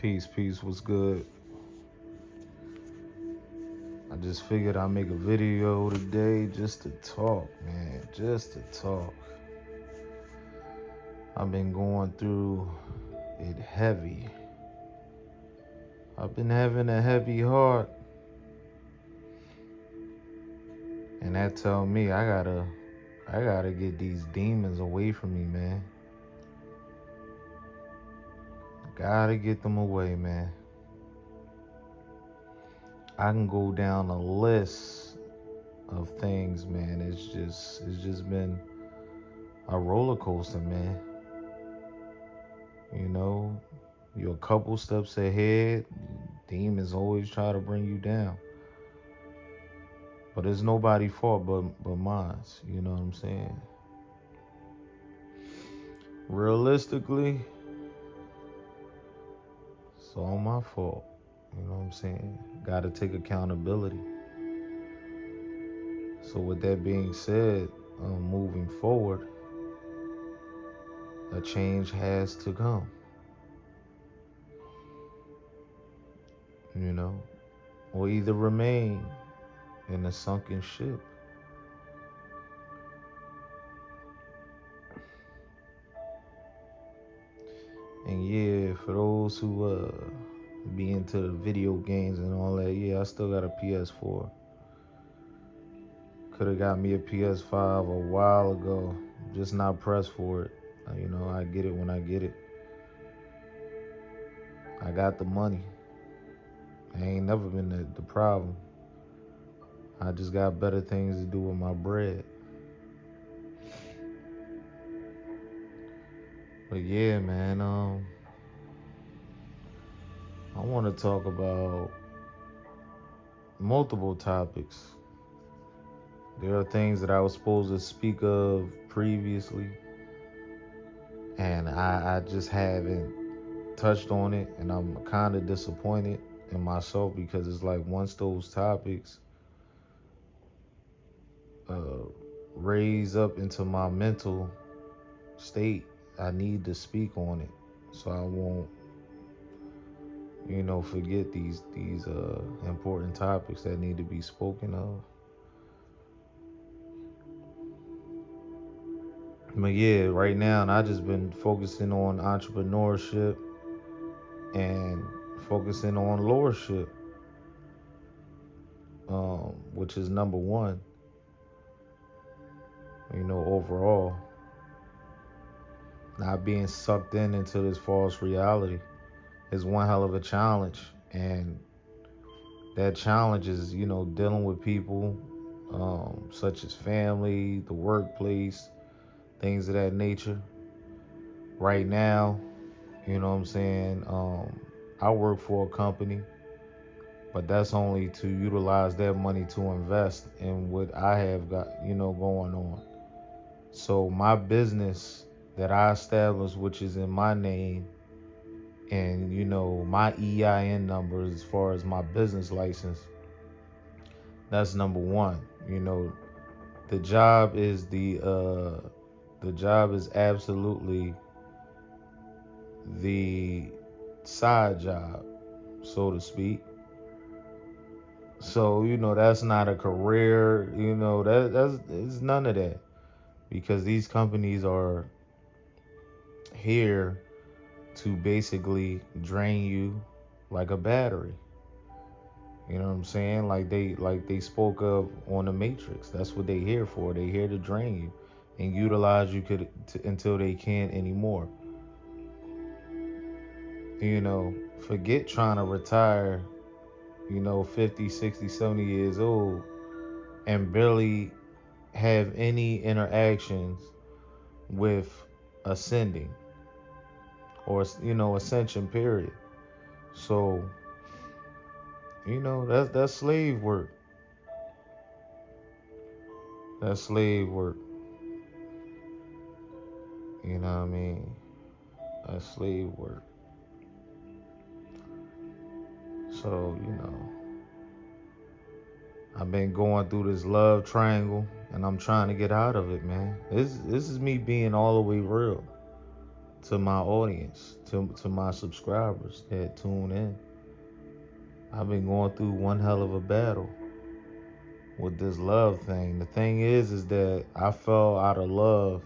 Peace, what's good? I just figured I'd make a video today just to talk, man. Just to talk. I've been going through it heavy. I've been having a heavy heart. And that tell me I gotta get these demons away from me, man. Gotta get them away, man. I can go down a list of things, man. It's just been a roller coaster, man. You know, you're a couple steps ahead. Demons always try to bring you down. But it's nobody's fault but mine. You know what I'm saying? Realistically, it's all my fault. You know what I'm saying? Gotta take accountability. So with that being said, moving forward, a change has to come. You know? Or either remain in a sunken ship. And yeah, for those who be into video games and all that, yeah, I still got a PS4. Could have got me a PS5 a while ago, just not pressed for it. You know, I get it when I get it. I got the money. I ain't never been the problem. I just got better things to do with my bread. But yeah, man, I want to talk about multiple topics. There are things that I was supposed to speak of previously, and I just haven't touched on it, and I'm kind of disappointed in myself because it's like once those topics raise up into my mental state, I need to speak on it so I won't, forget these important topics that need to be spoken of. But yeah, right now, I just been focusing on entrepreneurship and focusing on lordship, which is number one, overall. Not being sucked into this false reality is one hell of a challenge. And that challenge is, dealing with people such as family, the workplace, things of that nature. Right now, you know what I'm saying? I work for a company, but that's only to utilize that money to invest in what I have got, going on. So my business that I established, which is in my name, and my EIN number as far as my business license, that's number one. The job is absolutely the side job, so to speak. So that's not a career. It's none of that, because these companies are here to basically drain you like a battery. You know what I'm saying? Like they spoke of on the Matrix. That's what they here for. They here to drain you and utilize you until they can't anymore. Forget trying to retire, 50, 60, 70 years old and barely have any interactions with ascending or, ascension, period. So, that's slave work. That's slave work. You know what I mean? That's slave work. So, I've been going through this love triangle and I'm trying to get out of it, man. This is me being all the way real. to my audience, to my subscribers that tune in. I've been going through one hell of a battle with this love thing. The thing is that I fell out of love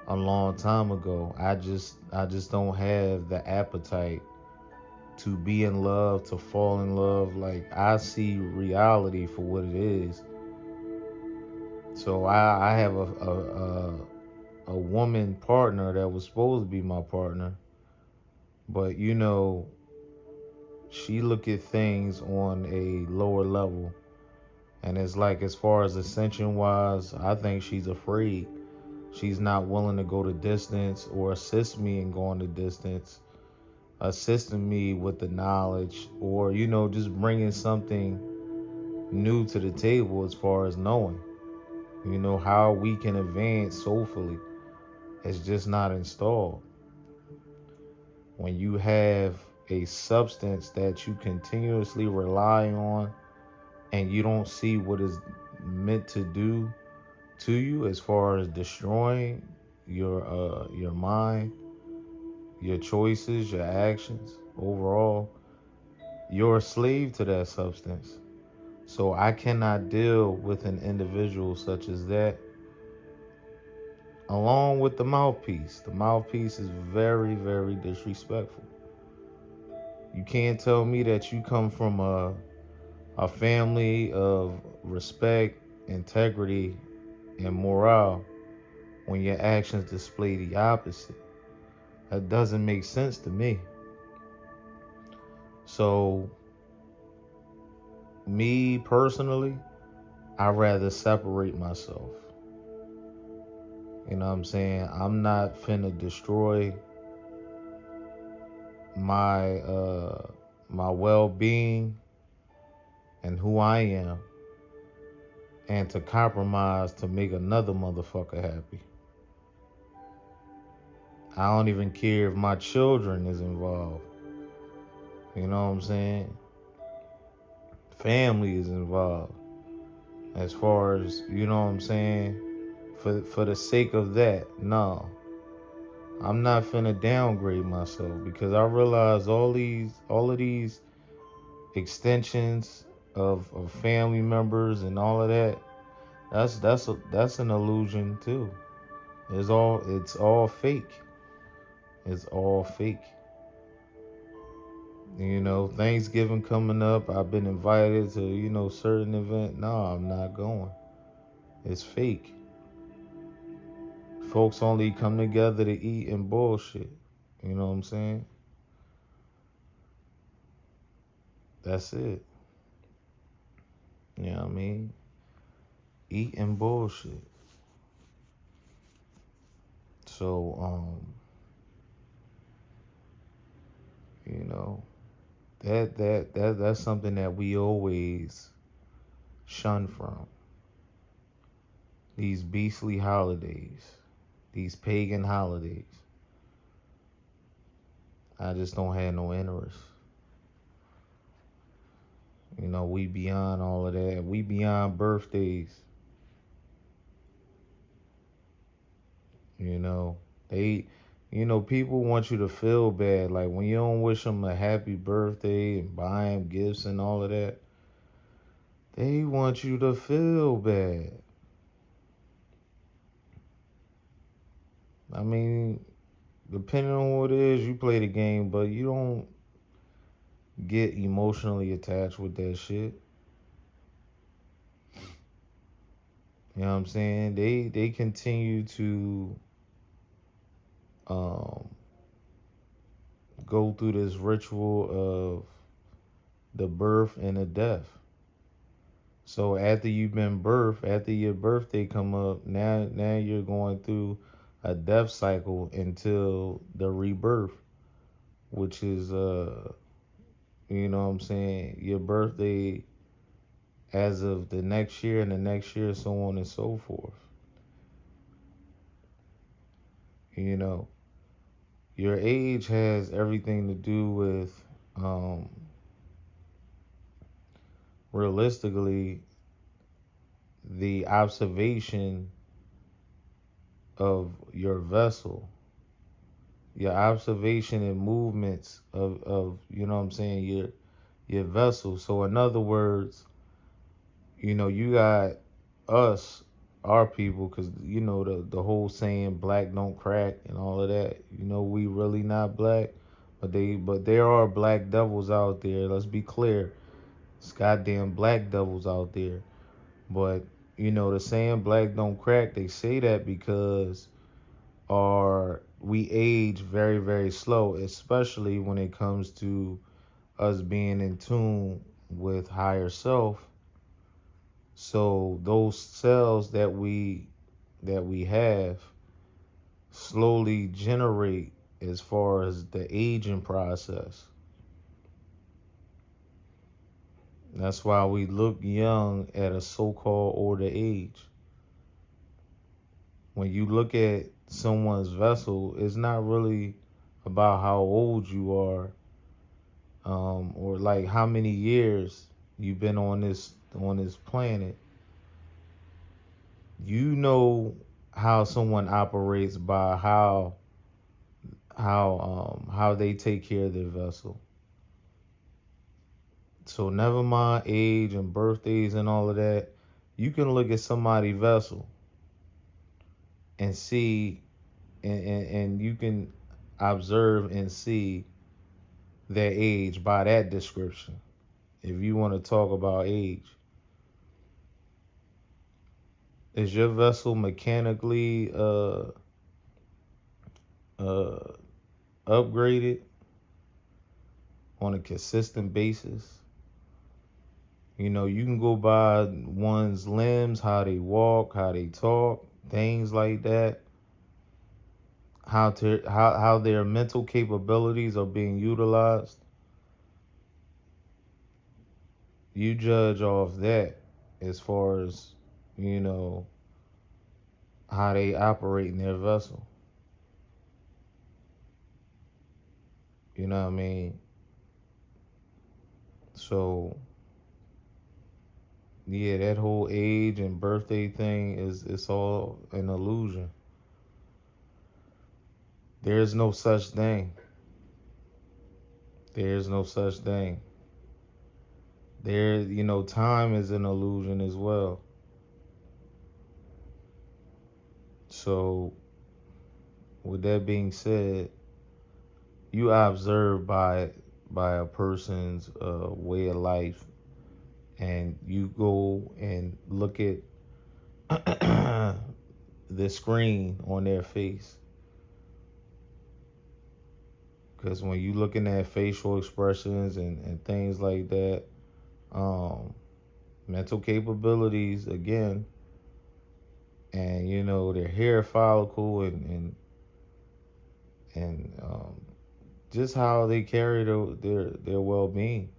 a long time ago. I just don't have the appetite to be in love, to fall in love. Like, I see reality for what it is. So I have a woman partner that was supposed to be my partner, but she look at things on a lower level, and it's like, as far as ascension wise, I think she's afraid. She's not willing to go the distance or assist me in going the distance, assisting me with the knowledge, or just bringing something new to the table as far as knowing how we can advance soulfully. It's just not installed. When you have a substance that you continuously rely on and you don't see what is meant to do to you, as far as destroying your mind, your choices, your actions overall, you're a slave to that substance. So I cannot deal with an individual such as that. Along with the mouthpiece. The mouthpiece is very, very disrespectful. You can't tell me that you come from a family of respect, integrity, and morale when your actions display the opposite. That doesn't make sense to me. So, me personally, I'd rather separate myself. You know what I'm saying? I'm not finna destroy my my well-being and who I am, and to compromise to make another motherfucker happy. I don't even care if my children is involved. You know what I'm saying? Family is involved. As far as, you know what I'm saying? For the sake of that, no. I'm not finna downgrade myself, because I realize all of these extensions of family members and all of that, that's an illusion too. It's all fake. It's all fake. Thanksgiving coming up, I've been invited to, certain event. No, I'm not going. It's fake. Folks only come together to eat and bullshit. You know what I'm saying? That's it. You know what I mean? Eat and bullshit. So, that's something that we always shun from. These beastly holidays, these pagan holidays. I just don't have no interest. We beyond all of that. We beyond birthdays. People want you to feel bad. Like, when you don't wish them a happy birthday and buy them gifts and all of that, they want you to feel bad. I mean, depending on what it is, you play the game, but you don't get emotionally attached with that shit. You know what I'm saying? They continue to go through this ritual of the birth and the death. So after you've been birthed, after your birthday come up, now you're going through a death cycle until the rebirth, which is you know what I'm saying, your birthday as of the next year and the next year, so on and so forth. Your age has everything to do with, realistically, the observation of your vessel. your observation and movements of you know what I'm saying, your vessel. So in other words, you got us, our people, because the whole saying black don't crack and all of that. We really not black, but there are black devils out there. Let's be clear, it's goddamn black devils out there. But the saying black don't crack, they say that because we age very, very slow, especially when it comes to us being in tune with higher self. So those cells that we have slowly generate as far as the aging process. That's why we look young at a so-called older age. When you look at someone's vessel, it's not really about how old you are, or like how many years you've been on this planet. You know how someone operates by how they take care of their vessel. So never mind age and birthdays and all of that. You can look at somebody's vessel and see, and you can observe and see their age by that description. If you want to talk about age, is your vessel mechanically uh, upgraded on a consistent basis? You can go by one's limbs, how they walk, how they talk, things like that. How their mental capabilities are being utilized. You judge off that as far as you know how they operate in their vessel. You know what I mean? So yeah, that whole age and birthday thing it's all an illusion. There is no such thing. There is no such thing. Time is an illusion as well. So, with that being said, you observe by a person's way of life, and you go and look at the screen on their face. Because when you looking at facial expressions and things like that, mental capabilities again, and their hair follicle and just how they carry their well-being.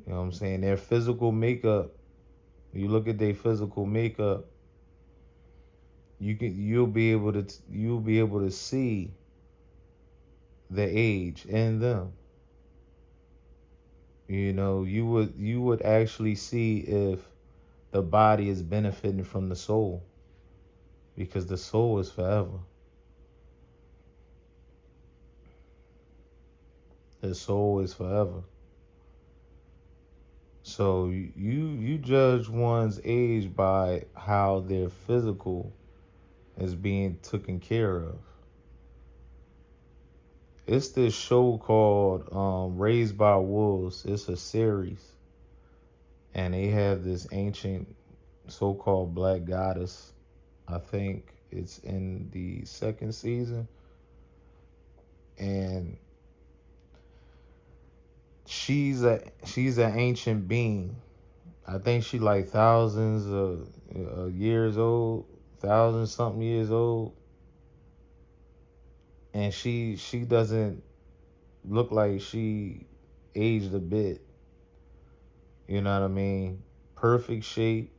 You know what I'm saying? Their physical makeup. You look at their physical makeup, you'll be able to see the age in them. You would actually see if the body is benefiting from the soul, because the soul is forever. The soul is forever. So you judge one's age by how their physical is being taken care of. It's this show called Raised by Wolves. It's a series, and they have this ancient so-called black goddess. I think it's in the second season, and she's an ancient being. I think she like thousands of years old, thousand something years old, and she doesn't look like she aged a bit. You know what I mean? Perfect shape,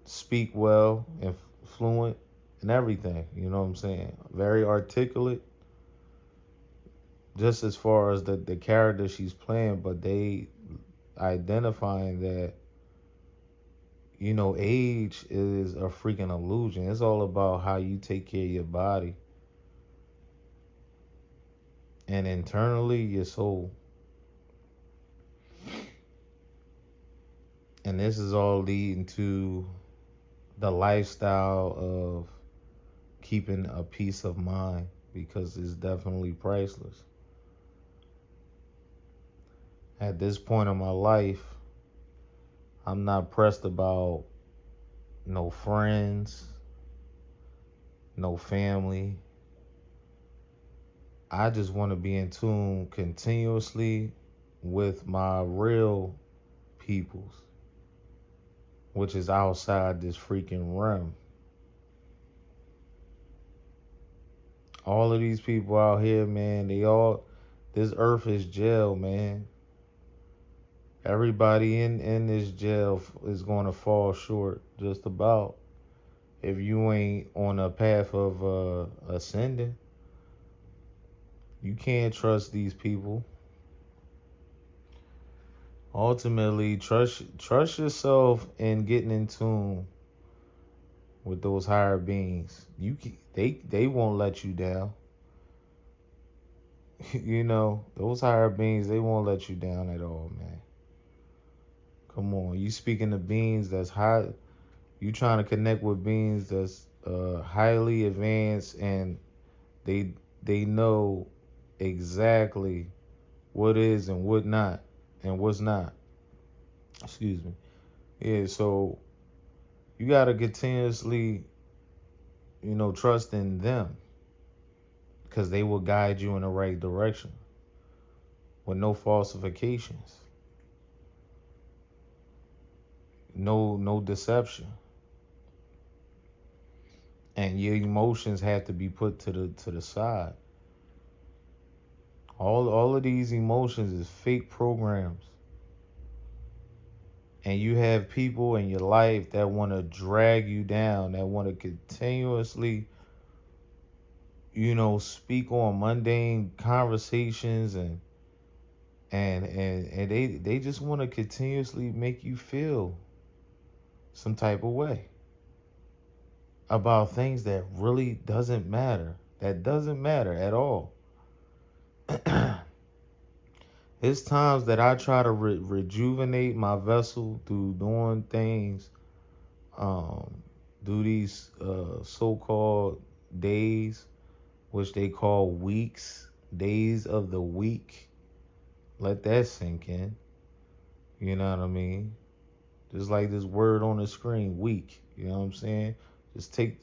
speak well and fluent and everything. You know what I'm saying? Very articulate. Just as far as the character she's playing, but they identifying that age is a freaking illusion. It's all about how you take care of your body. and internally your soul. And this is all leading to the lifestyle of keeping a peace of mind, because it's definitely priceless. At this point in my life, I'm not pressed about no friends, no family. I just want to be in tune continuously with my real peoples, which is outside this freaking realm. All of these people out here, man, this earth is jail, man. Everybody in this jail is going to fall short, just about, if you ain't on a path of ascending. You can't trust these people. Ultimately, trust yourself in getting in tune with those higher beings. They won't let you down. Those higher beings, they won't let you down at all, man. Come on, you speaking to beings that's high. You trying to connect with beings that's highly advanced, and they know exactly what is and what not, and what's not. Excuse me. Yeah, so you gotta continuously, trust in them, because they will guide you in the right direction with no falsifications. No deception. And your emotions have to be put to the side. All of these emotions is fake programs. And you have people in your life that want to drag you down, that want to continuously, speak on mundane conversations, and they just want to continuously make you feel some type of way about things that really doesn't matter. That doesn't matter at all. It's times that I try to rejuvenate my vessel through doing things, do these so-called days, which they call weeks, days of the week. Let that sink in. You know what I mean? Just like this word on the screen, week. You know what I'm saying? Just take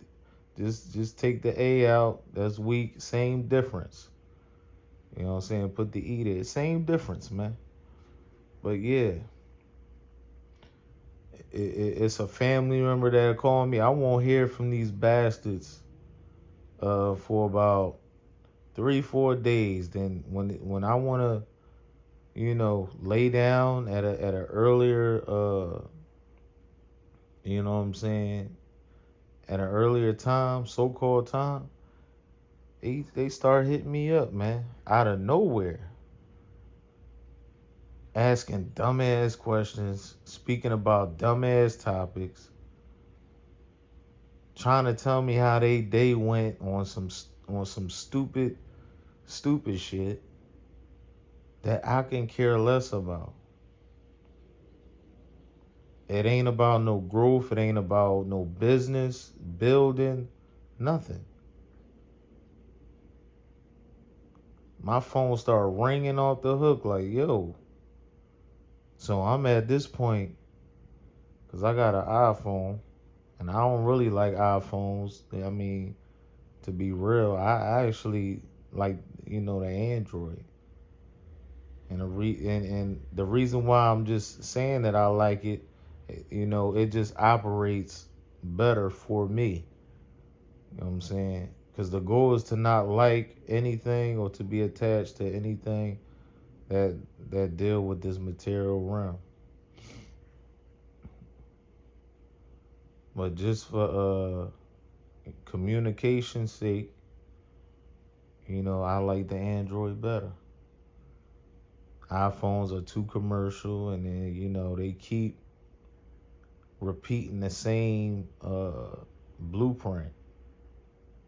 the A out. That's week. Same difference. You know what I'm saying? Put the E there. Same difference, man. But yeah, it's a family member that called me. I won't hear from these bastards for about 3-4 days. Then when I want to, lay down at an earlier, you know what I'm saying, at an earlier time, so-called time, they start hitting me up, man, out of nowhere, asking dumbass questions, speaking about dumbass topics, trying to tell me how they day went on some stupid shit that I can care less about. It ain't about no growth. It ain't about no business, building, nothing. My phone started ringing off the hook like, yo. So I'm at this point, because I got an iPhone, and I don't really like iPhones. I mean, to be real, I actually like, the Android. And the reason why I'm just saying that I like it, it just operates better for me. You know what I'm saying? Because the goal is to not like anything or to be attached to anything that deal with this material realm. But just for communication's sake, I like the Android better. iPhones are too commercial, and then, they keep repeating the same blueprint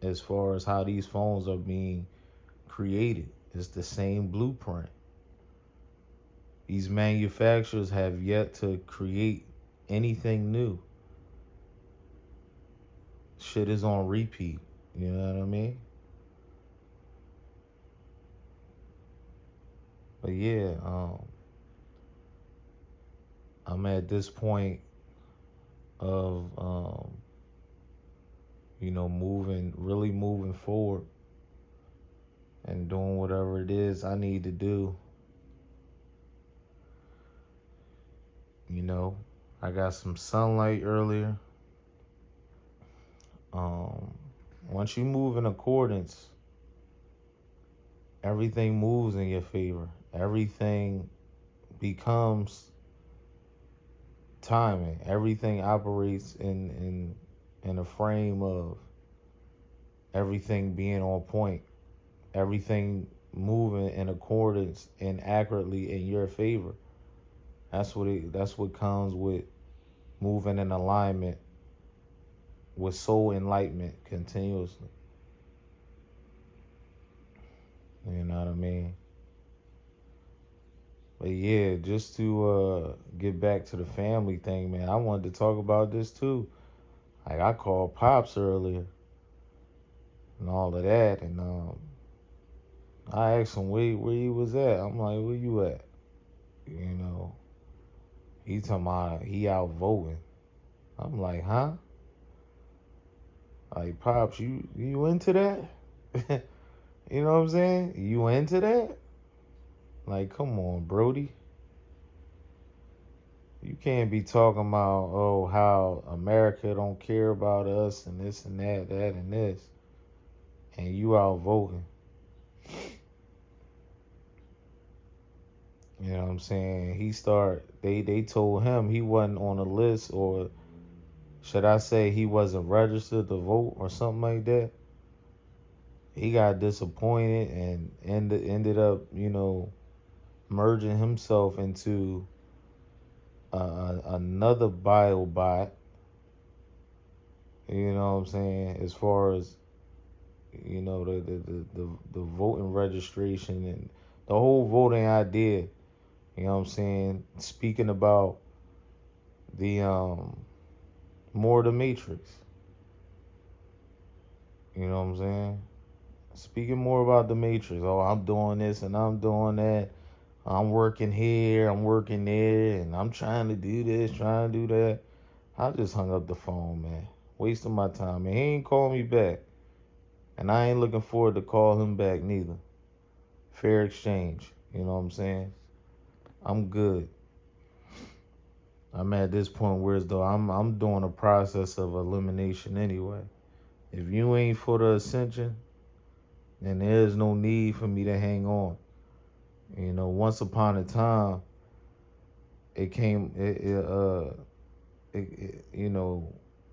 as far as how these phones are being created. It's the same blueprint. These manufacturers have yet to create anything new. Shit is on repeat. You know what I mean? But yeah, I'm at this point of really moving forward and doing whatever it is I need to do. You know, I got some sunlight earlier. Once you move in accordance, everything moves in your favor. Everything becomes timing. Everything operates in a frame of everything being on point. Everything moving in accordance and accurately in your favor. That's what comes with moving in alignment with soul enlightenment continuously. You know what I mean? But yeah, just to get back to the family thing, man, I wanted to talk about this too. Like I called Pops earlier and all of that, and I asked him where he was at. I'm like, where you at? You know, he talking about he out voting. I'm like, huh? Like, Pops, you into that? You know what I'm saying? You into that? Like, come on, Brody. You can't be talking about, oh, how America don't care about us and this and that and this. And you out voting. You know what I'm saying? They told him he wasn't on the list, or should I say he wasn't registered to vote or something like that. He got disappointed and ended up, merging himself into another bio bot. You know what I'm saying? As far as the voting registration and the whole voting idea. You know what I'm saying? Speaking about the more the Matrix. You know what I'm saying? Speaking more about the Matrix. Oh, I'm doing this and I'm doing that. I'm working here, I'm working there, and I'm trying to do this, trying to do that. I just hung up the phone, man. Wasting my time. And he ain't called me back. And I ain't looking forward to call him back neither. Fair exchange. You know what I'm saying? I'm good. I'm at this point where as though I'm doing a process of elimination anyway. If you ain't for the ascension, then there's no need for me to hang on. You know, once upon a time, it came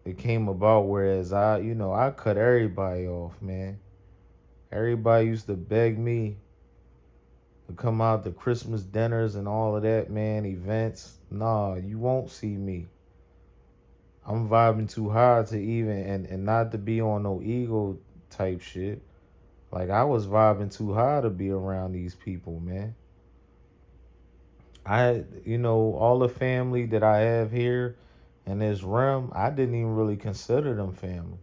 it came about whereas I cut everybody off, man. Everybody used to beg me to come out to Christmas dinners and all of that, man, events. Nah, you won't see me. I'm vibing too hard to even and not to be on no ego type shit. Like I was vibing too hard to be around these people, man. All the family that I have here in this realm, I didn't even really consider them family.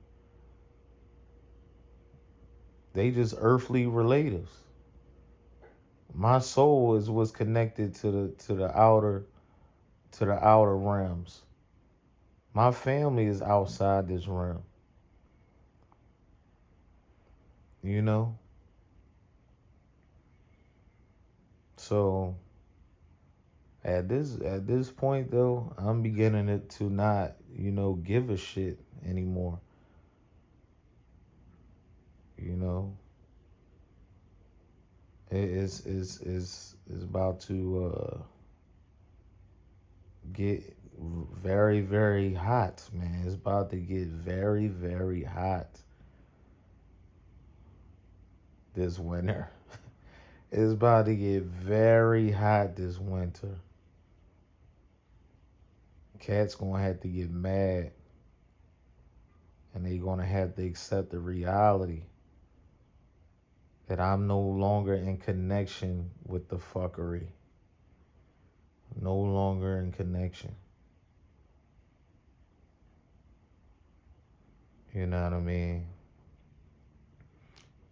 They just earthly relatives. My soul was connected to the outer realms. My family is outside this realm. You know? So at this point though, I'm beginning it to not, give a shit anymore. You know? It's about to get very, very hot, man. It's about to get very, very hot this winter. It's about to get very hot this winter. Cats gonna have to get mad, and they gonna have to accept the reality that I'm no longer in connection with the fuckery. No longer in connection. You know what I mean?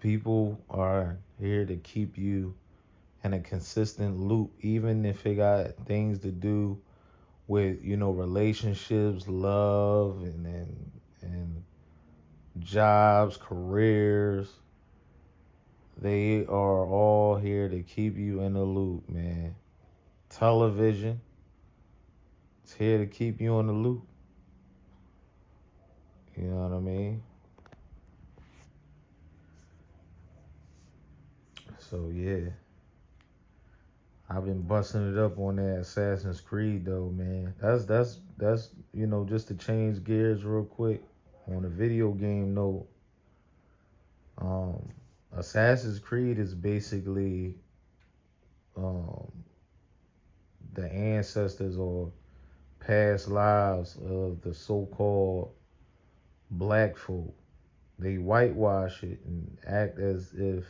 People are here to keep you in a consistent loop, even if it got things to do with, relationships, love, and jobs, careers. They are all here to keep you in the loop, man. Television, it's here to keep you in the loop. You know what I mean? So yeah. I've been busting it up on that Assassin's Creed though, man. That's just to change gears real quick. On a video game note, um, Assassin's Creed is basically um, the ancestors or past lives of the so-called black folk. They whitewash it and act as if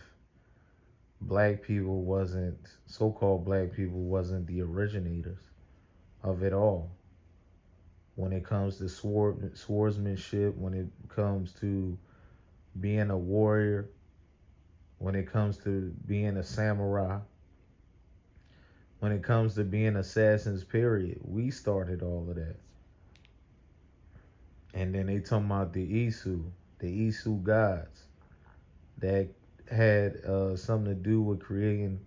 so-called black people wasn't the originators of it all. When it comes to swordsmanship, when it comes to being a warrior, when it comes to being a samurai, when it comes to being assassins, period, we started all of that. And then they talking about the Isu gods that had something to do with creating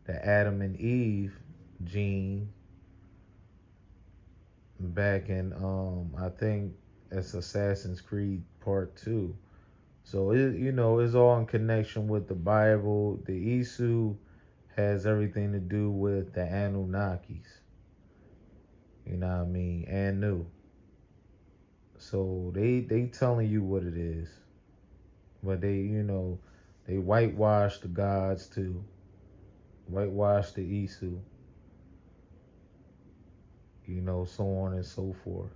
the Adam and Eve gene back in I think it's Assassin's Creed Part 2. So it's all in connection with the Bible. The Isu has everything to do with the Anunnakis. You know what I mean? Anu. So they telling you what it is. But they whitewash the gods too. Whitewash the Isu. So on and so forth.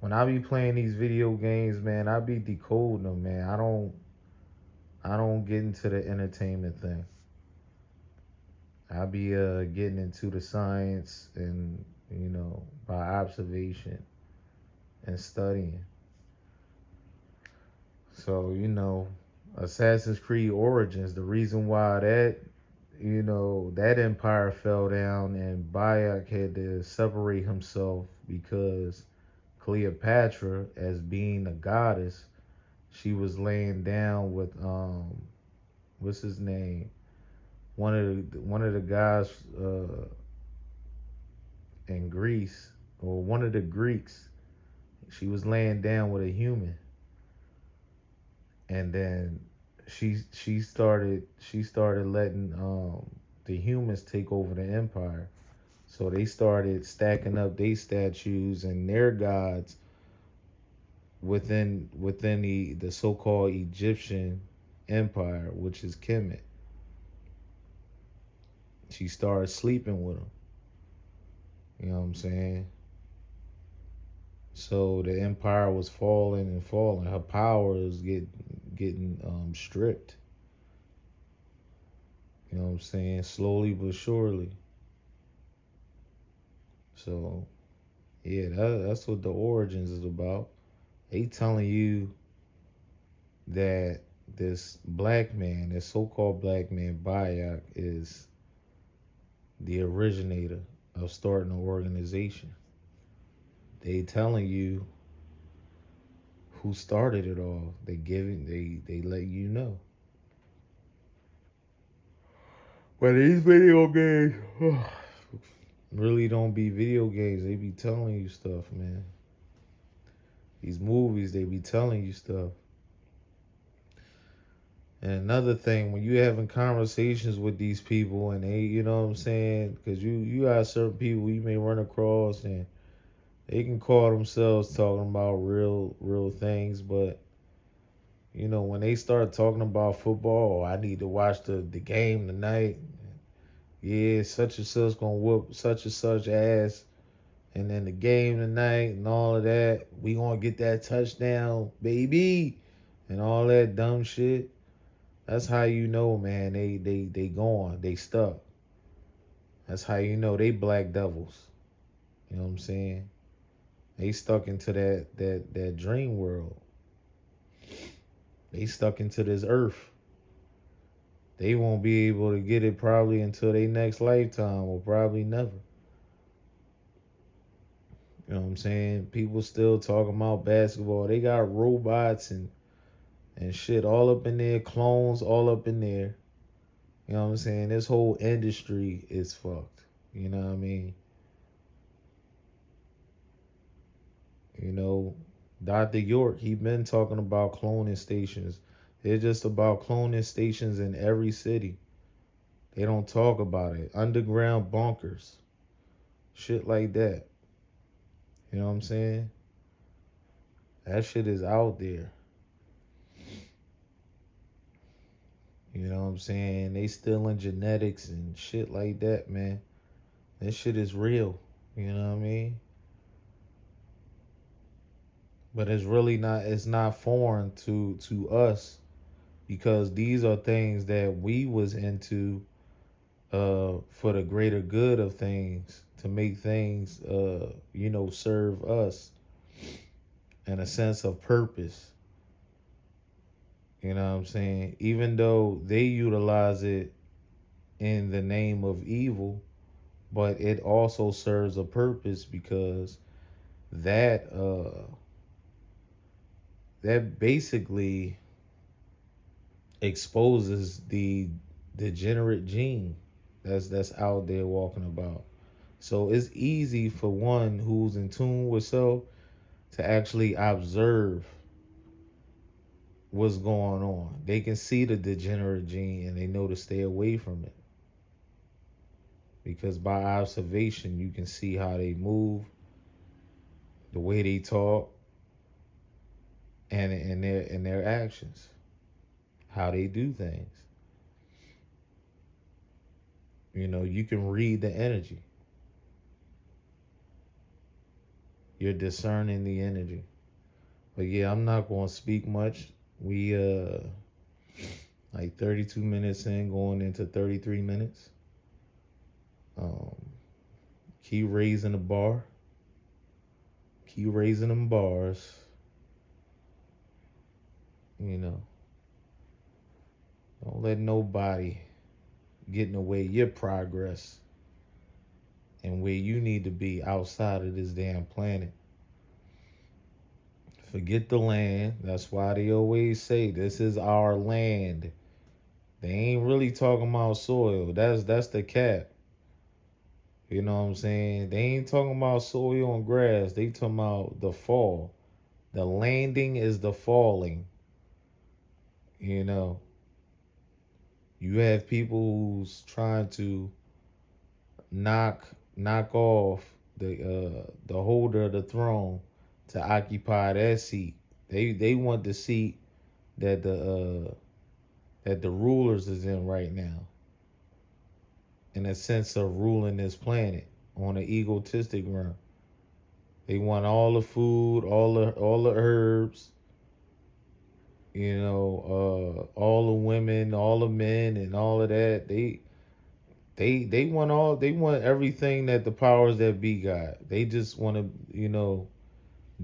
When I be playing these video games, man, I be decoding them, man. I don't get into the entertainment thing. I be getting into the science and, by observation and studying. So, Assassin's Creed Origins, the reason why that empire fell down and Bayek had to separate himself because Cleopatra, as being a goddess, she was laying down with what's his name? One of the guys in Greece, or one of the Greeks. She was laying down with a human. And then she started letting the humans take over the empire. So they started stacking up their statues and their gods within the so-called Egyptian empire, which is Kemet. She started sleeping with them. You know what I'm saying? So the empire was falling and falling. Her power was getting stripped. You know what I'm saying? Slowly but surely. So, yeah, that's what the Origins is about. They telling you that this black man, this so-called black man, Bayek, is the originator of starting an organization. They telling you who started it all. They let you know. But these video games really don't be video games. They be telling you stuff, man. These movies, they be telling you stuff. And another thing, when you having conversations with these people and they, you know what I'm saying? Because you got certain people you may run across and they can call themselves talking about real things, but when they start talking about football, I need to watch the game tonight. Yeah, such and such gonna whoop such and such ass, and then the game tonight and all of that. We gonna get that touchdown, baby, and all that dumb shit. That's how you know, man. They gone. They stuck. That's how you know they black devils. You know what I'm saying? They stuck into that dream world. They stuck into this earth. They won't be able to get it probably until their next lifetime, or probably never. You know what I'm saying? People still talking about basketball. They got robots and shit all up in there, clones all up in there. You know what I'm saying? This whole industry is fucked. You know what I mean? You know, Dr. York, he been talking about cloning stations. They're just about cloning stations in every city. They don't talk about it. Underground bunkers. Shit like that. You know what I'm saying? That shit is out there. You know what I'm saying? They stealing genetics and shit like that, man. This shit is real. You know what I mean? But it's really not, it's not foreign to us, because these are things that we was into for the greater good of things, to make things you know, serve us in a sense of purpose. You know what I'm saying? Even though they utilize it in the name of evil, but it also serves a purpose, because that that basically exposes the degenerate gene that's out there walking about. So it's easy for one who's in tune with self to actually observe what's going on. They can see the degenerate gene and they know to stay away from it. Because by observation, you can see how they move, the way they talk, and in their actions, how they do things. You know, you can read the energy. You're discerning the energy. But yeah, I'm not going to speak much. We like 32 minutes in, going into 33 minutes. Keep raising the bar. Keep raising them bars. You know, don't let nobody get in the way of your progress and where you need to be outside of this damn planet. Forget the land. That's why they always say this is our land. They ain't really talking about soil. That's the cap. You know what I'm saying? They ain't talking about soil and grass. They talking about the fall. The landing is the falling. You know, you have people who's trying to knock off the holder of the throne to occupy that seat. They want the seat that the rulers is in right now, in a sense of ruling this planet on an egotistic run. They want all the food, all the herbs, you know, all the women, all the men, and all of that. They want everything that the powers that be got. They just want to, you know,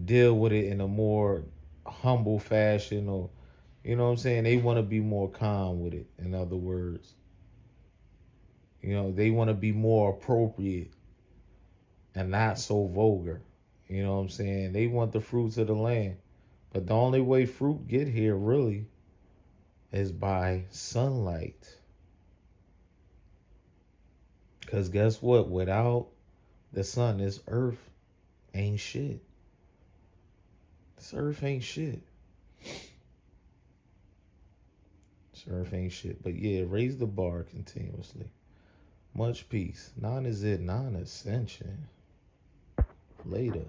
deal with it in a more humble fashion, or, you know what I'm saying? They want to be more calm with it, in other words. You know, they want to be more appropriate and not so vulgar. You know what I'm saying? They want the fruits of the land. But the only way fruit get here really is by sunlight. Because guess what? Without the sun, this earth ain't shit. This earth ain't shit. This earth ain't shit. But yeah, raise the bar continuously. Much peace. Non is it, non-ascension. Later.